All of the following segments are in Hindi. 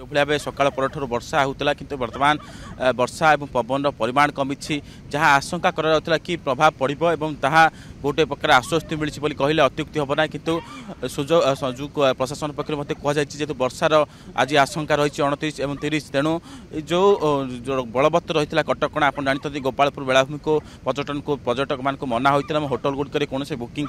जो भाव सकाल परठू वर्षा होता कि बर्तमान वर्षा और पवन परिमाण कमी जहाँ आशंका करा कि प्रभाव पड़ो और गोटे प्रकार आश्वस्ति मिली कहले अत्युक्ति हम ना किंतु सुजोग प्रशासन पक्ष कहुई जेहतु वर्षार आज आशंका रही 29 और 30 तेणु जो बलवत्तर रही है कटकणा आप जानते गोपालपुर बेलाभूमि को पर्यटक मान मना होता है होटल गुड़िक कौन बुकिंग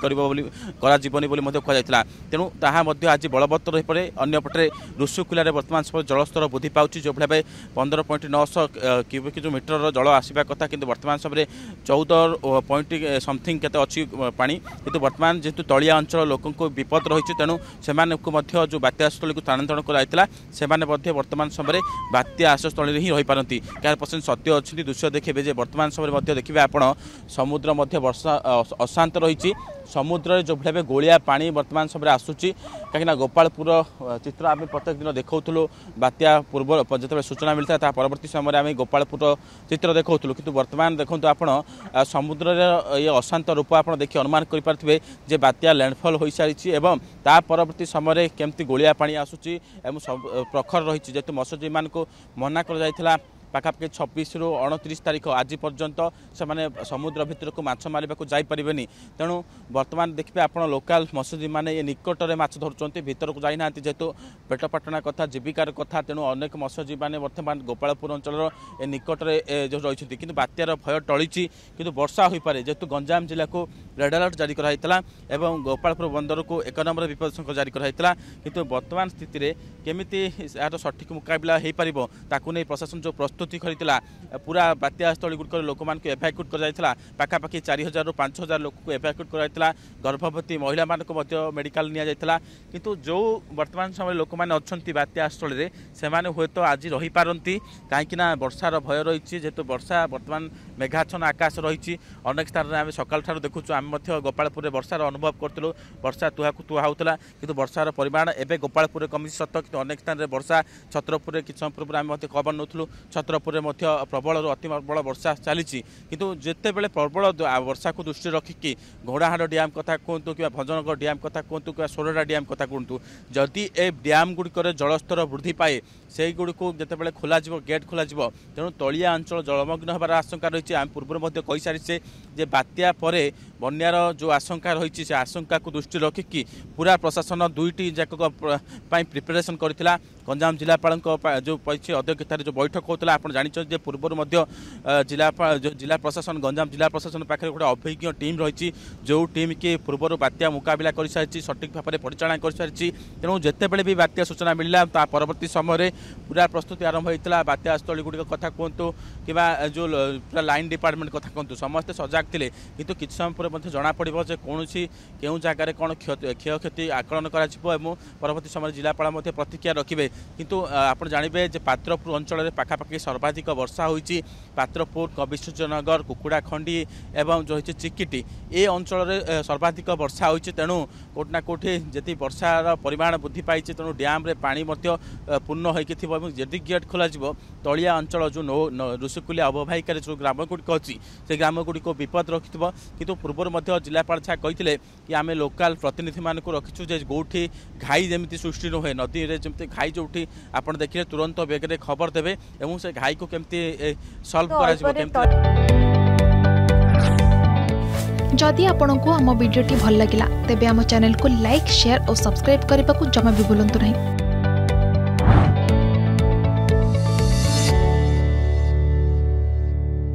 करा तेणु ताहा आज बलवत्तर रही पड़े अंपटे ऋषिकुल बर्तमान समय जलस्तर वृद्धि पाँच जो भाव 15.900 क्यूबिक मीटर जल आसवा कथा कि बर्तमान समय 14 समथिंग के अच्छी पानी किंतु वर्तमान जेहेतु तलिया अंचल लोक विपद रही तेणु से जो बात्या आश्रयस्थल को स्थानांतरण कराइला से वर्तमान समय बात्या आश्रयस्थल ही रही पारती क्या पर्सेंट सत्य अच्छी दृश्य देखिए वर्तमान समय देखिए आप समुद्र वर्षा अशांत रही समुद्र जो भाव गोलिया पानी वर्तमान समय आसूची कहीं गोपालपुर चित्र आम प्रत्येक दिन देखा बात्या पूर्व जो सूचना मिलता है परवर्त समय आम गोपालपुर चित्र देखा कि वर्तमान देखो आप समुद्र ये अशांत रूप आप देखिए अनुमान करें जे बात्या लैंडफॉल हो सारी एवं ता परवर्ती समय केमती गोलिया पानी आसूची प्रखर रही जेहेतु मत्स्यजीवी मान मना कर पाखापाखि 26 रु 29 तारीख आज पर्यंत से समुद्र भितर को माछ मारिबा को जाई परिबेनी तेणु वर्तमान देखिए आप लोकल मत्स्यजीवी मैंने ये निकट में माछ धरुंच भितर को जाना जेहेतु पेटपाटना कथा जीविकार कथा तेणु अनेक मत्स्यजीवी मैंने वर्तमान गोपालपुर अंचल ए निकट में जो रही कि बात्यार भय टली कि वर्षा हो पारे जेहेतु गंजाम जिला को रेड अलर्ट जारी कराइला एवं गोपालपुर बंदर को 1 नंबर विपद जारी कराइला किंतु वर्तमान स्थिति रे केमिति यार सठिक मुकाबला हो पारिबो ताकु नै प्रशासन जो प्रस्तुति करितला पूरा बात्या स्थल गुड लोक मान एफआईक्यूट कर पाखापाखि 4000 रु 5000 लोक को एफआईक्यूट कराइला गर्भवती महिला मान को मेडिकल निया जाइतला किंतु जो वर्तमान समय लोक मान अछंती बात्या स्थल रे से माने होय तो आज रही पारंती काहेकि ना वर्षार भय रही जेहेतु वर्षा वर्तमान मेघाच्छन्न आकाश रही अनेक स्थान में आम सकाल ठार देखुँ आम गोपालपुर वर्षार अनुभव करूँ वर्षा तुहाकू तुहा होता कि वर्षार परिमाण एवं गोपालपुर कमी सत कि अनेक स्थान में वर्षा छत्रपुर कि समय पूर्व आम खबर नौलू छत्रपुर प्रबल अति प्रबल वर्षा चली किंतु जिते बड़े प्रबल वर्षा को दृष्टि रखिकी घोड़ाहाड़ डैम कथा कहतु कि भजनगढ़ डैम कथा कहतु कि सोरडा डैम कथा कहतु जदि ए डैम गुड़िकर जलस्तर वृद्धि पाए से गुड़ी को जिते खोल गेट खोल तेणु तलिया अंचल जलमग्न होबार आशंका रही आम पूर्व कही सारी जे बात्या पर बन्यार जो आशंका रही से आशंका को दृष्टि रखिकी पूरा प्रशासन दुईटी जाक प्रिपेरेसन करथिला गंजाम जिलापाल जो अध्यक्षतार जो बैठक होता आप जानते पूर्व जिला प्रशासन गंजाम जिला प्रशासन पाखे गोटे अभिज्ञ टीम रही जो टीम की पूर्व बात्या मुकाबला कर सारी सठिक भाव में परिचालना कर सारी तेणु जितेबले भी बात्या सूचना मिलला परवर्ती समय पूरा प्रस्तुति आरंभ होता बात्या स्थल गुड़िक कथा कहतु कि जो पूरा लाइन डिपार्टमेंट कथा कहतु समस्ते सजग थे किंतु किसी समय पर जना पड़ो कौन केउं जगार कौन क्षयक्षति आकलन करवर्ती समय जिलापाल प्रतिक्रिया रखिए किंतु आप जानवे पात्रपुर अंचल पाखापाखि सर्वाधिक वर्षा होती पात्रपुर कविश्वनगर कुकुड़ाखंडी एवं जो होती चिकिटी ए अंचल सर्वाधिक वर्षा होती तेणु कोटना कोठी जी वर्षार परिमाण वृद्धि पाई तेणु डैम रे पानी पूर्ण होगी जदि गेट खोल तलिया अंचल जो ऋषिकुलिया अववाहिकार जो ग्राम गुड़िक अच्छी से ग्राम गुड़िक विपद रखि किंतु पूर्व जिलापाल जहाँ कही कि आम लोकाल प्रतिनिधि मान रखीचु कौटी घाई जमी सृष्टि न हुए नदी में जमी घाई जो आप देखिए तुरंत बेगे खबर देवे और से घाई को केमती सॉल्व करा जदि आपंक आम भिडी भल लगा तेब आम चैनल को लाइक शेयर और सब्सक्राइब करने को जमा भी भूलु नहीं।